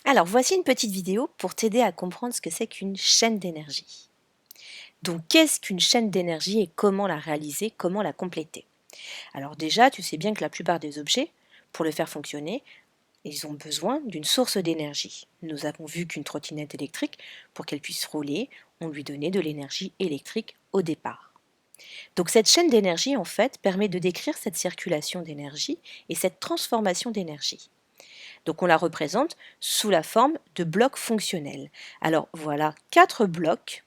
Alors, voici une petite vidéo pour t'aider à comprendre ce que c'est qu'une chaîne d'énergie. Donc, qu'est-ce qu'une chaîne d'énergie et comment la réaliser, comment la compléter? Alors déjà, tu sais bien que la plupart des objets, pour le faire fonctionner, ils ont besoin d'une source d'énergie. Nous avons vu qu'une trottinette électrique, pour qu'elle puisse rouler, on lui donnait de l'énergie électrique au départ. Donc cette chaîne d'énergie, en fait, permet de décrire cette circulation d'énergie et cette transformation d'énergie. Donc on la représente sous la forme de blocs fonctionnels. Alors voilà 4 blocs,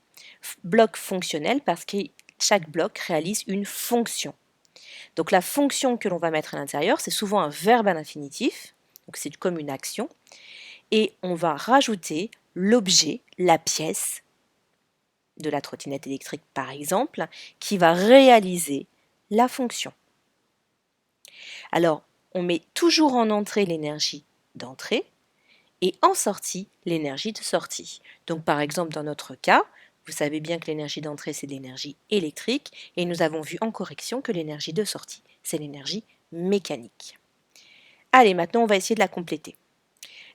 blocs fonctionnels parce que chaque bloc réalise une fonction. Donc la fonction que l'on va mettre à l'intérieur, c'est souvent un verbe à l'infinitif, donc c'est comme une action, et on va rajouter l'objet, la pièce de la trottinette électrique par exemple, qui va réaliser la fonction. Alors on met toujours en entrée l'énergie d'entrée, et en sortie, l'énergie de sortie. Donc par exemple, dans notre cas, vous savez bien que l'énergie d'entrée, c'est l'énergie électrique, et nous avons vu en correction que l'énergie de sortie, c'est l'énergie mécanique. Allez, maintenant, on va essayer de la compléter.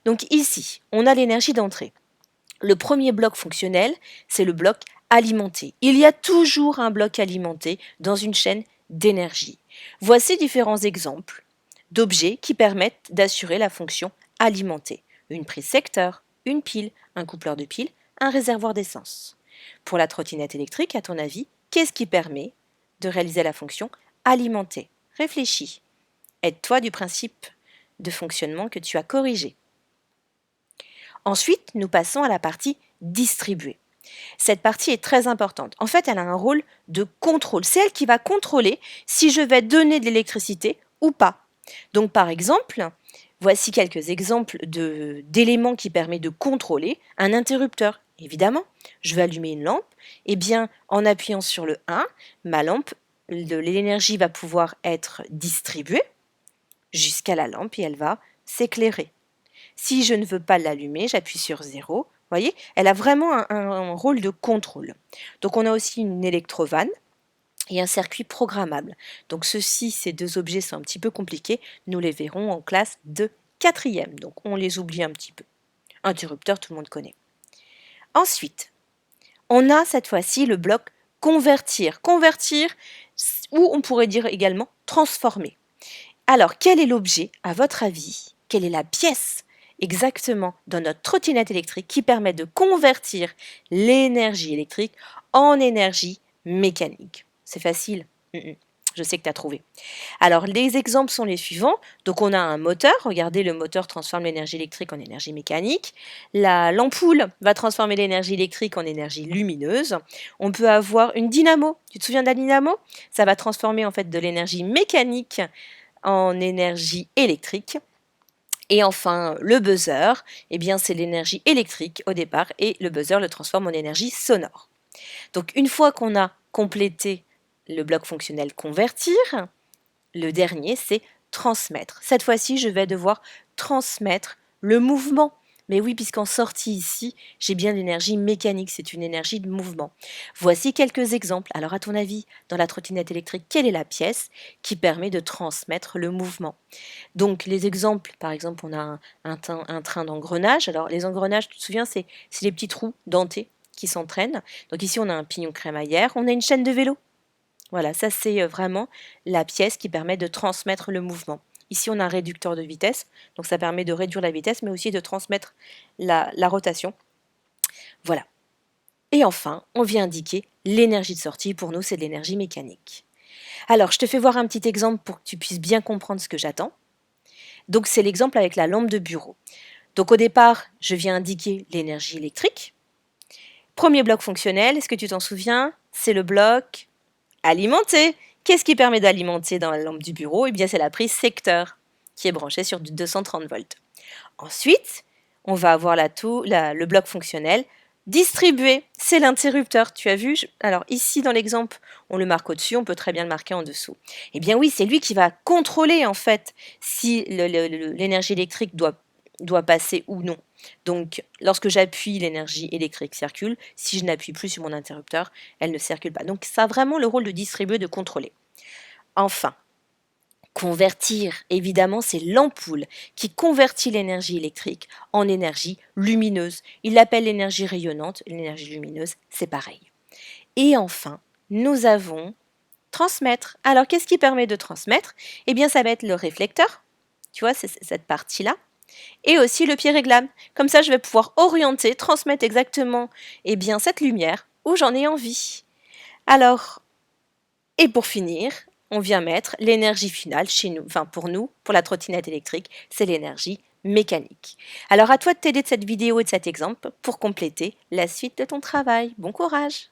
Donc ici, on a l'énergie d'entrée. Le premier bloc fonctionnel, c'est le bloc alimenté. Il y a toujours un bloc alimenté dans une chaîne d'énergie. Voici différents exemples d'objets qui permettent d'assurer la fonction alimentée. Une prise secteur, une pile, un coupleur de pile, un réservoir d'essence. Pour la trottinette électrique, à ton avis, qu'est-ce qui permet de réaliser la fonction alimentée? Réfléchis. Aide-toi du principe de fonctionnement que tu as corrigé. Ensuite, nous passons à la partie distribuée. Cette partie est très importante. En fait, elle a un rôle de contrôle. C'est elle qui va contrôler si je vais donner de l'électricité ou pas. Donc, par exemple, voici quelques exemples d'éléments qui permettent de contrôler un interrupteur. Évidemment, je vais allumer une lampe. Eh bien, en appuyant sur le 1, ma lampe, l'énergie va pouvoir être distribuée jusqu'à la lampe et elle va s'éclairer. Si je ne veux pas l'allumer, j'appuie sur 0. Vous voyez, elle a vraiment un rôle de contrôle. Donc on a aussi une électrovanne et un circuit programmable. Donc ces deux objets sont un petit peu compliqués. Nous les verrons en classe de 4e. Donc on les oublie un petit peu. Interrupteur, tout le monde connaît. Ensuite, on a cette fois-ci le bloc convertir. Convertir, ou on pourrait dire également transformer. Alors, quel est l'objet, à votre avis? Quelle est la pièce exactement dans notre trottinette électrique qui permet de convertir l'énergie électrique en énergie mécanique? C'est facile. Je sais que tu as trouvé. Alors, les exemples sont les suivants. Donc, on a un moteur. Regardez, le moteur transforme l'énergie électrique en énergie mécanique. L'ampoule va transformer l'énergie électrique en énergie lumineuse. On peut avoir une dynamo. Tu te souviens de la dynamo? Ça va transformer en fait de l'énergie mécanique en énergie électrique. Et enfin, le buzzer, eh bien, c'est l'énergie électrique au départ et le buzzer le transforme en énergie sonore. Donc, une fois qu'on a complété le bloc fonctionnel convertir, le dernier, c'est transmettre. Cette fois-ci, je vais devoir transmettre le mouvement. Mais oui, puisqu'en sortie ici, j'ai bien l'énergie mécanique, c'est une énergie de mouvement. Voici quelques exemples. Alors, à ton avis, dans la trottinette électrique, quelle est la pièce qui permet de transmettre le mouvement? Donc, les exemples, par exemple, on a un train d'engrenage. Alors, les engrenages, tu te souviens, c'est les petits trous dentés qui s'entraînent. Donc, ici, on a un pignon crémaillère, on a une chaîne de vélo. Voilà, ça c'est vraiment la pièce qui permet de transmettre le mouvement. Ici, on a un réducteur de vitesse, donc ça permet de réduire la vitesse, mais aussi de transmettre la rotation. Voilà. Et enfin, on vient indiquer l'énergie de sortie. Pour nous, c'est de l'énergie mécanique. Alors, je te fais voir un petit exemple pour que tu puisses bien comprendre ce que j'attends. Donc, c'est l'exemple avec la lampe de bureau. Donc, au départ, je viens indiquer l'énergie électrique. Premier bloc fonctionnel, est-ce que tu t'en souviens? C'est le bloc alimenter. Qu'est-ce qui permet d'alimenter dans la lampe du bureau? Eh bien, c'est la prise secteur qui est branchée sur du 230 volts. Ensuite, on va avoir le bloc fonctionnel distribué. C'est l'interrupteur. Tu as vu? Alors ici, dans l'exemple, on le marque au-dessus. On peut très bien le marquer en dessous. Eh bien oui, c'est lui qui va contrôler en fait si l'énergie électrique doit passer ou non. Donc, lorsque j'appuie, l'énergie électrique circule. Si je n'appuie plus sur mon interrupteur, elle ne circule pas. Donc, ça a vraiment le rôle de distribuer, de contrôler. Enfin, Convertir, évidemment, c'est l'ampoule qui convertit l'énergie électrique en énergie lumineuse. Il l'appelle l'énergie rayonnante, l'énergie lumineuse, c'est pareil. Et enfin, nous avons transmettre. Alors, qu'est-ce qui permet de transmettre? Eh bien, ça va être le réflecteur, tu vois, c'est cette partie-là, et aussi le pied réglable. Comme ça, je vais pouvoir orienter, transmettre exactement, eh bien, cette lumière où j'en ai envie. Alors, et pour finir, on vient mettre l'énergie finale chez nous, enfin pour nous, pour la trottinette électrique, c'est l'énergie mécanique. Alors à toi de t'aider de cette vidéo et de cet exemple pour compléter la suite de ton travail. Bon courage!